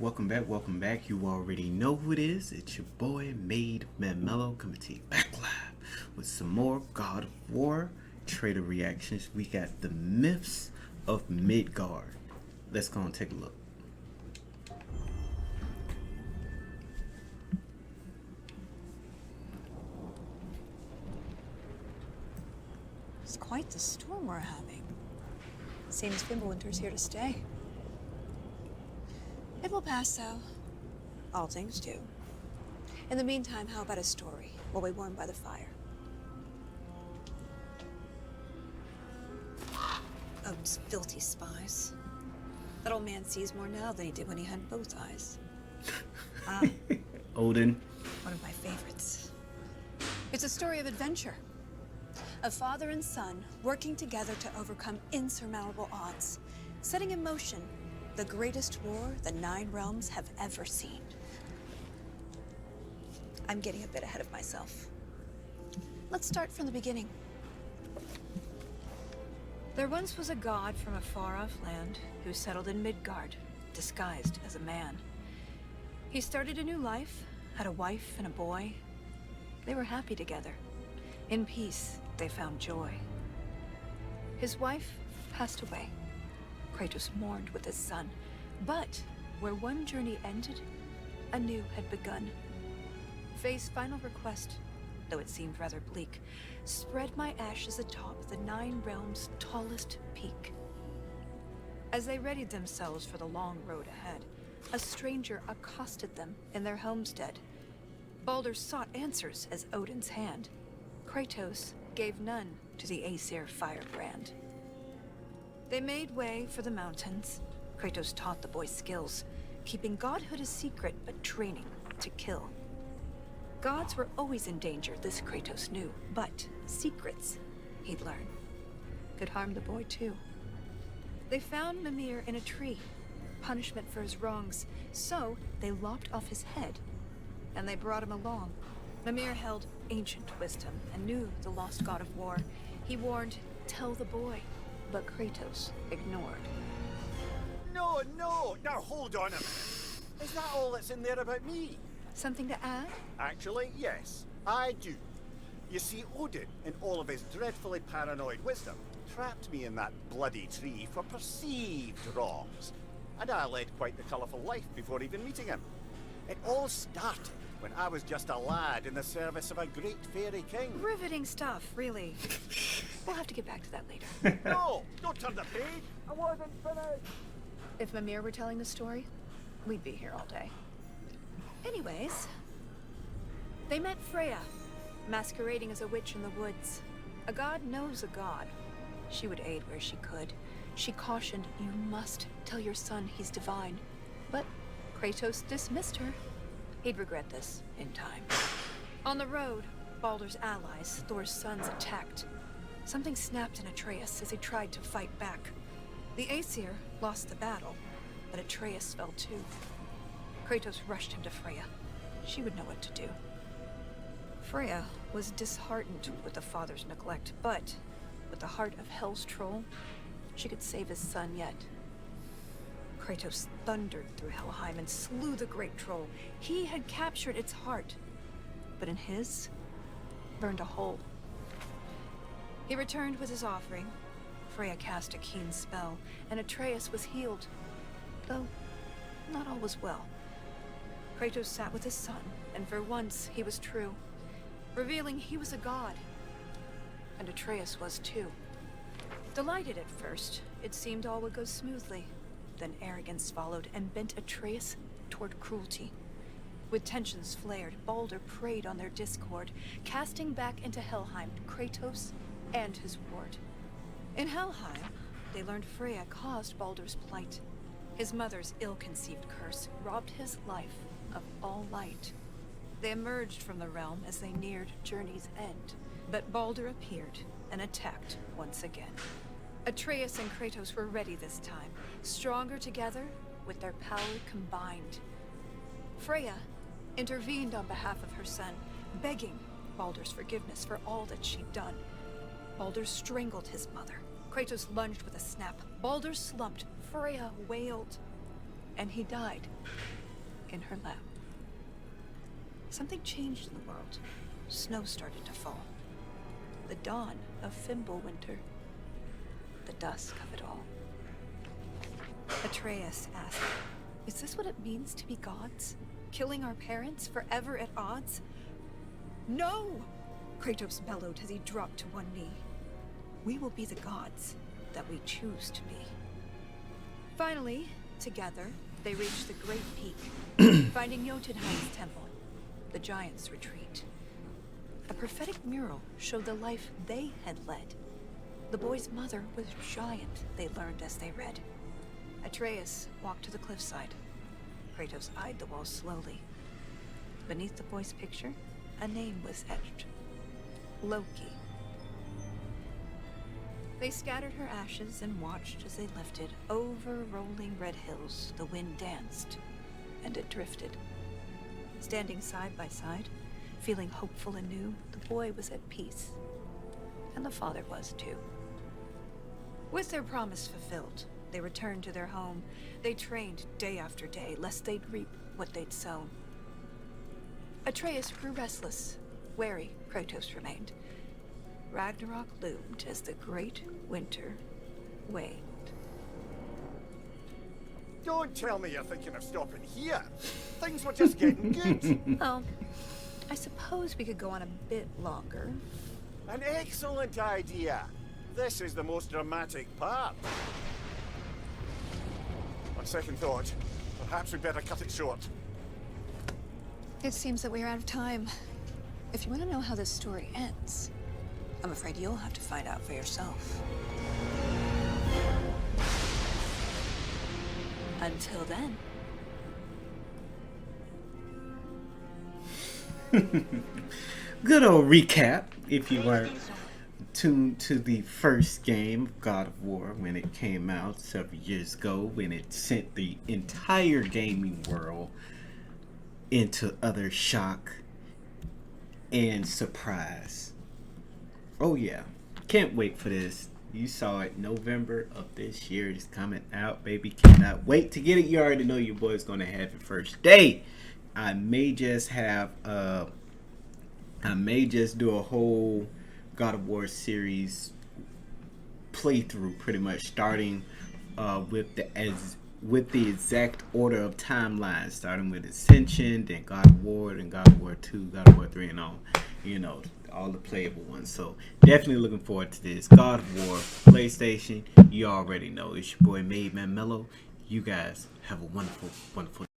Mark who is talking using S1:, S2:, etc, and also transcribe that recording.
S1: welcome back, welcome back. You already know who it is. It's your boy MadeMenMelo coming to you back live with some more God of War trailer reactions. We got the myths of Midgard. Let's go and take a look.
S2: It's quite the storm we're having. Seems Fimbulwinter's here to stay. It will pass, though. All things do. In the meantime, how about a story while we warm by the fire? Odin's filthy spies. That old man sees more now than he did when he had both eyes.
S1: Odin.
S2: One of my favorites. It's a story of adventure. A father and son working together to overcome insurmountable odds, setting in motion the greatest war the Nine Realms have ever seen. I'm getting a bit ahead of myself. Let's start from the beginning. There once was a god from a far-off land who settled in Midgard, disguised as a man. He started a new life, had a wife and a boy. They were happy together. In peace, they found joy. His wife passed away. Kratos mourned with his son. But where one journey ended, a new had begun. Faye's final request, though it seemed rather bleak, spread my ashes atop the Nine Realms' tallest peak. As they readied themselves for the long road ahead, a stranger accosted them in their homestead. Baldur sought answers as Odin's hand. Kratos gave none to the Aesir firebrand. They made way for the mountains. Kratos taught the boy skills, keeping godhood a secret but training to kill. Gods were always in danger, this Kratos knew, but secrets, he'd learn, could harm the boy too. They found Mimir in a tree, punishment for his wrongs, so they lopped off his head, and they brought him along. Mimir held ancient wisdom and knew the lost god of war. He warned, tell the boy, but Kratos ignored.
S3: No, now hold on a minute. Is that all that's in there about me?
S2: Something to add?
S3: Actually, yes, I do. You see, Odin, in all of his dreadfully paranoid wisdom, trapped me in that bloody tree for perceived wrongs. And I led quite the colourful life before even meeting him. It all started when I was just a lad in the service of a great fairy king.
S2: Riveting stuff, really. We'll have to get back to that later.
S3: No, don't turn the page. I wasn't finished.
S2: If Mimir were telling the story, we'd be here all day. Anyways, they met Freya, masquerading as a witch in the woods. A god knows a god. She would aid where she could. She cautioned, you must tell your son he's divine. But Kratos dismissed her. He'd regret this in time. On the road, Baldur's allies, Thor's sons, attacked. Something snapped in Atreus as he tried to fight back. The Aesir lost the battle, but Atreus fell too. Kratos rushed him to Freya. She would know what to do. Freya was disheartened with the father's neglect, but with the heart of Hell's troll, she could save his son yet. Kratos thundered through Helheim and slew the great troll. He had captured its heart, but in his, burned a hole. He returned with his offering. Freya cast a keen spell, and Atreus was healed, though not all was well. Kratos sat with his son, and for once he was true, revealing he was a god, and Atreus was too. Delighted at first, it seemed all would go smoothly. Then arrogance followed and bent Atreus toward cruelty. With tensions flared, Baldur preyed on their discord, casting back into Helheim Kratos and his ward. In Helheim, they learned Freya caused Baldur's plight. His mother's ill-conceived curse robbed his life of all light. They emerged from the realm as they neared journey's end, but Baldur appeared and attacked once again. Atreus and Kratos were ready this time, stronger together with their power combined. Freya intervened on behalf of her son, begging Baldur's forgiveness for all that she'd done. Baldur strangled his mother. Kratos lunged with a snap. Baldur slumped. Freya wailed. And he died. in her lap. Something changed in the world. Snow started to fall. The dawn of Fimble winter. The dusk of it all. Atreus asked, "Is this what it means to be gods? Killing our parents forever at odds?" "No!" Kratos bellowed as he dropped to one knee. "We will be the gods that we choose to be." Finally, together, they reached the Great Peak, finding Jotunheim's temple, the giants' retreat. A prophetic mural showed the life they had led. The boy's mother was giant, they learned as they read. Atreus walked to the cliffside. Kratos eyed the wall slowly. Beneath the boy's picture, a name was etched. Loki. They scattered her ashes and watched as they lifted. Over rolling red hills, the wind danced, and it drifted. Standing side by side, feeling hopeful and new, the boy was at peace. And the father was too. With their promise fulfilled, they returned to their home. They trained day after day, lest they'd reap what they'd sown. Atreus grew restless. Wary, Kratos remained. Ragnarok loomed as the great winter waned.
S3: Don't tell me you're thinking of stopping here. Things were just getting good.
S2: Oh, I suppose we could go on a bit longer.
S3: An excellent idea. This is the most dramatic part. On second thought, perhaps we'd better cut it short.
S2: It seems that we're out of time. If you want to know how this story ends, I'm afraid you'll have to find out for yourself. Until then.
S1: Good old recap, if you weren't tuned to the first game of God of War when it came out several years ago, when it sent the entire gaming world into utter shock and surprise. Oh yeah, can't wait for this. You saw it November of this year. It's coming out, baby. Cannot wait to get it. You already know your boy's gonna have it first day. I may just do a whole God of War series playthrough, pretty much starting with the exact order of timeline, starting with Ascension, then God of War, then God of War 2, God of War 3, and all the playable ones. So definitely looking forward to this. God of War, PlayStation, you already know. It's your boy MadeMenMelo. You guys have a wonderful, wonderful